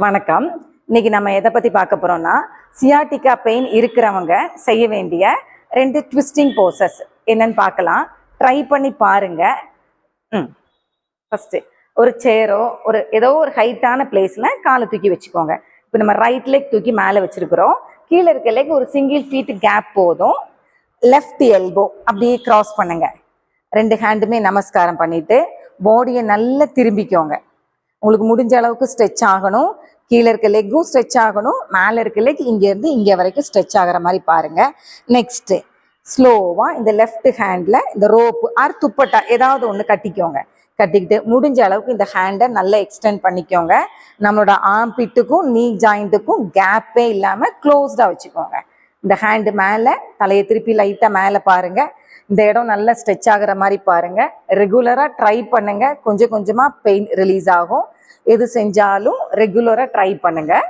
வணக்கம். இன்னைக்கு நம்ம எதை பத்தி பார்க்க போறோம்னா, சியாட்டிகா பெயின் இருக்கிறவங்க செய்ய வேண்டிய 2 ட்விஸ்டிங் போசஸ் என்னன்னு பார்க்கலாம். ட்ரை பண்ணி பாருங்க. ஃபர்ஸ்ட் ஒரு சேரோ ஏதோ ஒரு ஹைட்டான பிளேஸ்ல காலை தூக்கி வச்சுக்கோங்க. இப்போ நம்ம ரைட் லெக் தூக்கி மேலே வச்சிருக்கிறோம். கீழே இருக்க லெக் ஒரு சிங்கிள் ஃபீட் கேப் போதும். லெஃப்ட் எல்போ அப்படியே கிராஸ் பண்ணுங்க. 2 ஹேண்டுமே நமஸ்காரம் பண்ணிட்டு பாடியை நல்லா திரும்பிக்கோங்க. உங்களுக்கு முடிஞ்ச அளவுக்கு ஸ்ட்ரெச் ஆகணும். கீழே இருக்க லெக்கும் ஸ்ட்ரெச் ஆகணும். மேலே இருக்க லெக் இங்கேருந்து இங்கே வரைக்கும் ஸ்ட்ரெச் ஆகிற மாதிரி பாருங்க. நெக்ஸ்ட்டு ஸ்லோவாக இந்த லெஃப்ட் ஹேண்டில் இந்த ரோப்பு ஆர் துப்பட்டா ஏதாவது ஒன்று கட்டிக்கோங்க. கட்டிக்கிட்டு முடிஞ்ச அளவுக்கு இந்த ஹேண்டை நல்லா எக்ஸ்டெண்ட் பண்ணிக்கோங்க. நம்மளோட ஆர்ம்பிட்டுக்கும் நீ ஜாயிண்ட்டுக்கும் கேப்பே இல்லாமல் க்ளோஸ்டாக வச்சுக்கோங்க. இந்த ஹேண்டு மேலே தலையை திருப்பி லைட்டாக மேலே பாருங்கள். இந்த இடம் நல்லா ஸ்ட்ரெச் ஆகிற மாதிரி பாருங்கள். ரெகுலராக ட்ரை பண்ணுங்கள். கொஞ்சம் கொஞ்சமாக பெயின் ரிலீஸ் ஆகும். எது செஞ்சாலும் ரெகுலராக ட்ரை பண்ணுங்கள்.